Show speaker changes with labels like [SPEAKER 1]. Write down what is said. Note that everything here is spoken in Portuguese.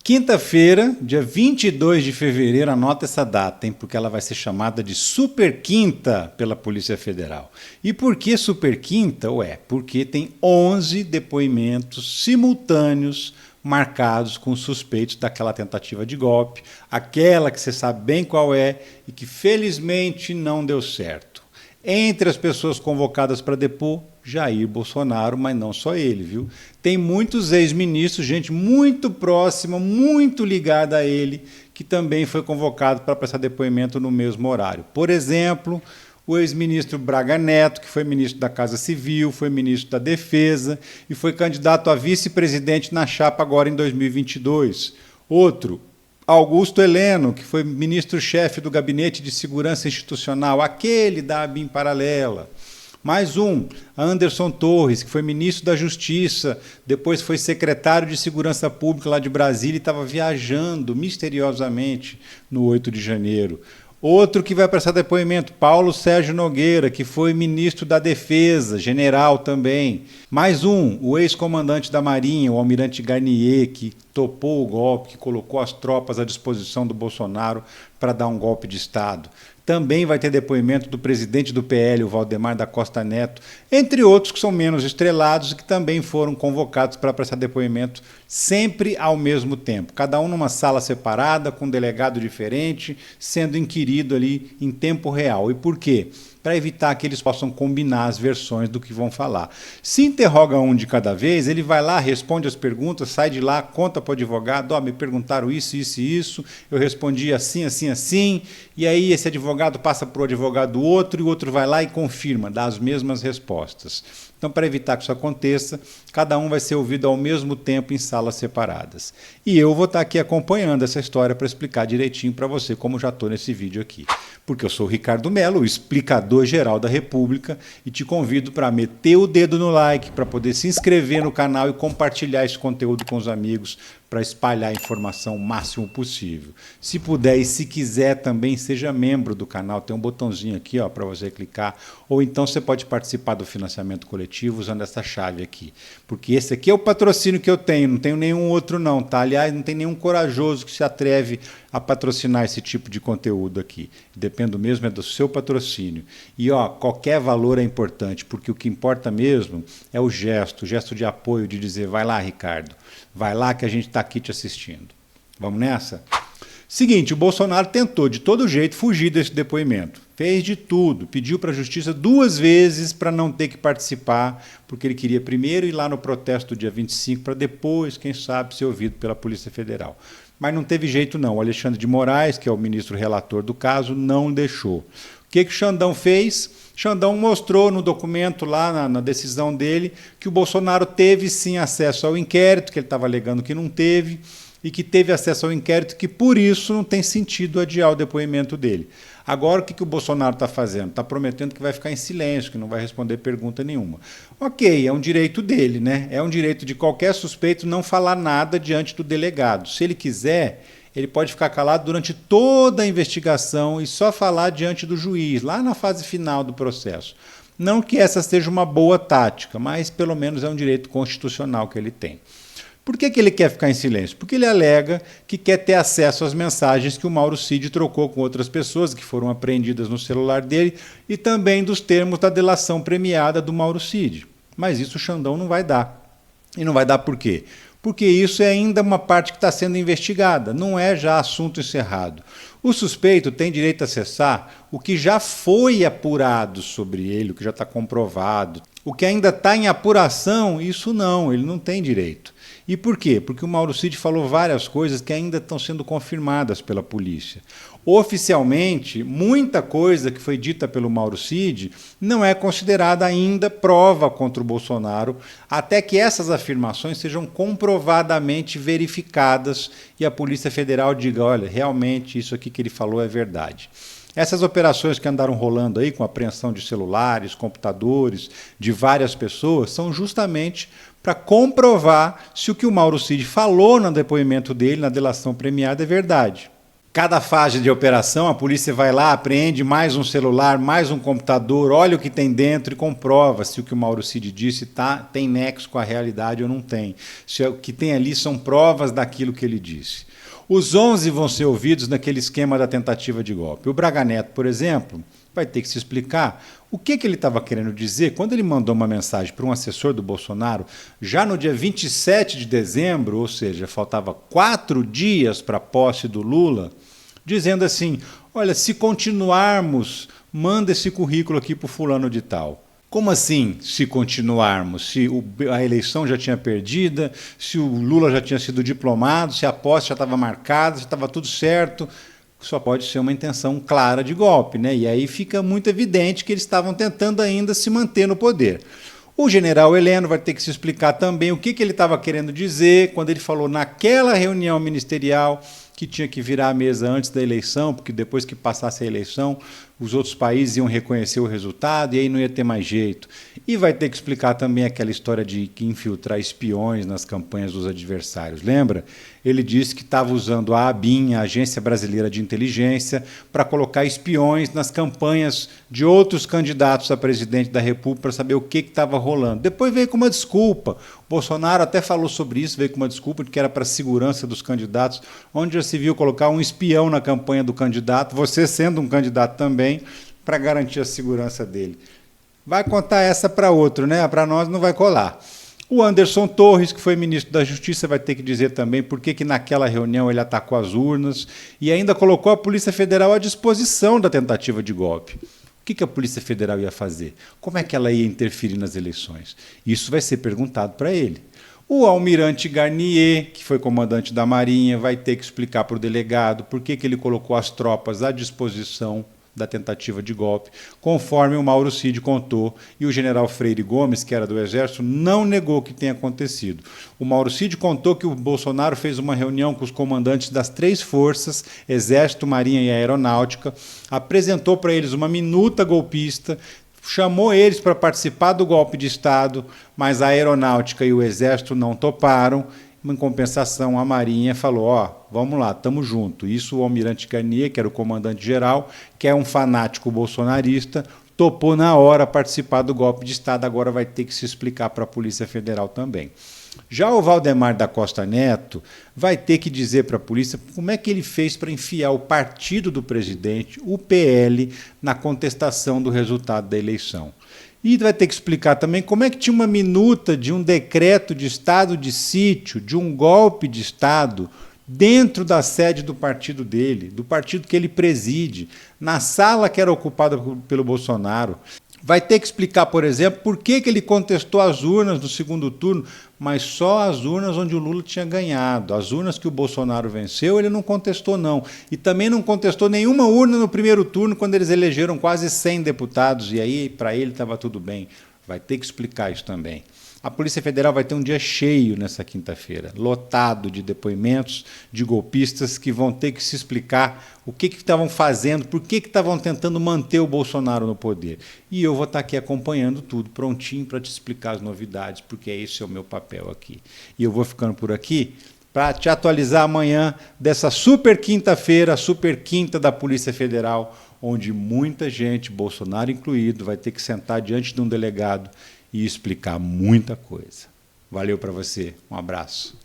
[SPEAKER 1] Quinta-feira, dia 22 de fevereiro, anota essa data, hein, porque ela vai ser chamada de Super Quinta pela Polícia Federal. E por que Super Quinta? Porque tem 11 depoimentos simultâneos marcados com suspeitos daquela tentativa de golpe, aquela que você sabe bem qual é e que felizmente não deu certo. Entre as pessoas convocadas para depor, Jair Bolsonaro, mas não só ele, viu? Tem muitos ex-ministros, gente muito próxima, muito ligada a ele, que também foi convocado para prestar depoimento no mesmo horário. Por exemplo, o ex-ministro Braga Neto, que foi ministro da Casa Civil, foi ministro da Defesa e foi candidato a vice-presidente na chapa agora em 2022. Outro, Augusto Heleno, que foi ministro-chefe do Gabinete de Segurança Institucional, aquele da ABIN paralela. Mais um, Anderson Torres, que foi ministro da Justiça, depois foi secretário de Segurança Pública lá de Brasília e estava viajando misteriosamente no 8 de janeiro. Outro que vai prestar depoimento, Paulo Sérgio Nogueira, que foi ministro da Defesa, general também. Mais um, o ex-comandante da Marinha, o almirante Garnier, que topou o golpe, que colocou as tropas à disposição do Bolsonaro para dar um golpe de Estado. Também vai ter depoimento do presidente do PL, o Valdemar da Costa Neto, entre outros que são menos estrelados e que também foram convocados para prestar depoimento sempre ao mesmo tempo. Cada um numa sala separada, com um delegado diferente, sendo inquirido ali em tempo real. E por quê? Para evitar que eles possam combinar as versões do que vão falar. Se interroga um de cada vez, ele vai lá, responde as perguntas, sai de lá, conta para o advogado, me perguntaram isso, isso e isso, eu respondi assim, assim, assim, e aí esse advogado passa para o advogado outro, e o outro vai lá e confirma, dá as mesmas respostas. Então, para evitar que isso aconteça, cada um vai ser ouvido ao mesmo tempo em salas separadas. E eu vou estar aqui acompanhando essa história para explicar direitinho para você, como já estou nesse vídeo aqui. Porque eu sou o Ricardo Mello, o explicador geral da República, e te convido para meter o dedo no like, para poder se inscrever no canal e compartilhar esse conteúdo com os amigos, para espalhar a informação o máximo possível. Se puder e se quiser também, seja membro do canal, tem um botãozinho aqui para você clicar, ou então você pode participar do financiamento coletivo usando essa chave aqui. Porque esse aqui é o patrocínio que eu tenho, não tenho nenhum outro não, tá? Aliás, não tem nenhum corajoso que se atreve a patrocinar esse tipo de conteúdo aqui. Dependo mesmo do seu patrocínio. E qualquer valor é importante, porque o que importa mesmo é o gesto de apoio, de dizer, vai lá, Ricardo, vai lá que a gente está aqui te assistindo. Vamos nessa? Seguinte, o Bolsonaro tentou de todo jeito fugir desse depoimento. Fez de tudo, pediu para a justiça 2 vezes para não ter que participar, porque ele queria primeiro ir lá no protesto do dia 25 para depois, quem sabe, ser ouvido pela Polícia Federal. Mas não teve jeito não. O Alexandre de Moraes, que é o ministro relator do caso, não deixou. O que o Xandão fez? Xandão mostrou no documento lá, na decisão dele, que o Bolsonaro teve sim acesso ao inquérito, que ele estava alegando que não teve, e que teve acesso ao inquérito, que por isso não tem sentido adiar o depoimento dele. Agora o que o Bolsonaro está fazendo? Está prometendo que vai ficar em silêncio, que não vai responder pergunta nenhuma. Ok, é um direito dele, né? É um direito de qualquer suspeito não falar nada diante do delegado. Se ele quiser, ele pode ficar calado durante toda a investigação e só falar diante do juiz, lá na fase final do processo. Não que essa seja uma boa tática, mas pelo menos é um direito constitucional que ele tem. Por que ele quer ficar em silêncio? Porque ele alega que quer ter acesso às mensagens que o Mauro Cid trocou com outras pessoas, que foram apreendidas no celular dele, e também dos termos da delação premiada do Mauro Cid. Mas isso o Xandão não vai dar. E não vai dar por quê? Porque isso é ainda uma parte que está sendo investigada, não é já assunto encerrado. O suspeito tem direito a acessar o que já foi apurado sobre ele, o que já está comprovado. O que ainda está em apuração, isso não, ele não tem direito. E por quê? Porque o Mauro Cid falou várias coisas que ainda estão sendo confirmadas pela polícia. Oficialmente, muita coisa que foi dita pelo Mauro Cid não é considerada ainda prova contra o Bolsonaro, até que essas afirmações sejam comprovadamente verificadas e a Polícia Federal diga, olha, realmente isso aqui que ele falou é verdade. Essas operações que andaram rolando aí com apreensão de celulares, computadores, de várias pessoas, são justamente para comprovar se o que o Mauro Cid falou no depoimento dele, na delação premiada, é verdade. Cada fase de operação, a polícia vai lá, apreende mais um celular, mais um computador, olha o que tem dentro e comprova se o que o Mauro Cid disse tem nexo com a realidade ou não tem. Se o que tem ali são provas daquilo que ele disse. Os 11 vão ser ouvidos naquele esquema da tentativa de golpe. O Braga Neto, por exemplo, vai ter que se explicar o que ele estava querendo dizer quando ele mandou uma mensagem para um assessor do Bolsonaro, já no dia 27 de dezembro, ou seja, faltava 4 dias para a posse do Lula, dizendo assim, olha, se continuarmos, manda esse currículo aqui para o fulano de tal. Como assim, se continuarmos? Se a eleição já tinha perdida, se o Lula já tinha sido diplomado, se a posse já estava marcada, se estava tudo certo, só pode ser uma intenção clara de golpe, né? E aí fica muito evidente que eles estavam tentando ainda se manter no poder. O general Heleno vai ter que se explicar também o que ele estava querendo dizer quando ele falou naquela reunião ministerial que tinha que virar a mesa antes da eleição, porque depois que passasse a eleição, os outros países iam reconhecer o resultado e aí não ia ter mais jeito. E vai ter que explicar também aquela história de infiltrar espiões nas campanhas dos adversários. Lembra? Ele disse que estava usando a ABIN, a Agência Brasileira de Inteligência, para colocar espiões nas campanhas de outros candidatos a presidente da República para saber o que estava rolando. Depois veio com uma desculpa. O Bolsonaro até falou sobre isso, veio com uma desculpa de que era para a segurança dos candidatos, onde já se viu colocar um espião na campanha do candidato, você sendo um candidato também, para garantir a segurança dele. Vai contar essa para outro, né? Para nós não vai colar. O Anderson Torres, que foi ministro da Justiça, vai ter que dizer também por que naquela reunião ele atacou as urnas e ainda colocou a Polícia Federal à disposição da tentativa de golpe. O que a Polícia Federal ia fazer? Como é que ela ia interferir nas eleições? Isso vai ser perguntado para ele. O almirante Garnier, que foi comandante da Marinha, vai ter que explicar para o delegado por que ele colocou as tropas à disposição da tentativa de golpe, conforme o Mauro Cid contou, e o general Freire Gomes, que era do Exército, não negou que tenha acontecido. O Mauro Cid contou que o Bolsonaro fez uma reunião com os comandantes das 3 forças, Exército, Marinha e Aeronáutica, apresentou para eles uma minuta golpista, chamou eles para participar do golpe de Estado, mas a Aeronáutica e o Exército não toparam. Em compensação, a Marinha falou, vamos lá, estamos juntos. Isso o almirante Garnier, que era o comandante-geral, que é um fanático bolsonarista, topou na hora participar do golpe de Estado, agora vai ter que se explicar para a Polícia Federal também. Já o Valdemar da Costa Neto vai ter que dizer para a polícia como é que ele fez para enfiar o partido do presidente, o PL, na contestação do resultado da eleição. E vai ter que explicar também como é que tinha uma minuta de um decreto de estado de sítio, de um golpe de Estado, dentro da sede do partido dele, do partido que ele preside, na sala que era ocupada pelo Bolsonaro. Vai ter que explicar, por exemplo, por que ele contestou as urnas no segundo turno, mas só as urnas onde o Lula tinha ganhado. As urnas que o Bolsonaro venceu, ele não contestou, não. E também não contestou nenhuma urna no primeiro turno, quando eles elegeram quase 100 deputados, e aí, para ele, estava tudo bem. Vai ter que explicar isso também. A Polícia Federal vai ter um dia cheio nessa quinta-feira, lotado de depoimentos de golpistas que vão ter que se explicar o que estavam fazendo, por que estavam tentando manter o Bolsonaro no poder. E eu vou estar aqui acompanhando tudo, prontinho para te explicar as novidades, porque esse é o meu papel aqui. E eu vou ficando por aqui para te atualizar amanhã dessa super quinta-feira, super quinta da Polícia Federal, onde muita gente, Bolsonaro incluído, vai ter que sentar diante de um delegado e explicar muita coisa. Valeu para você, um abraço.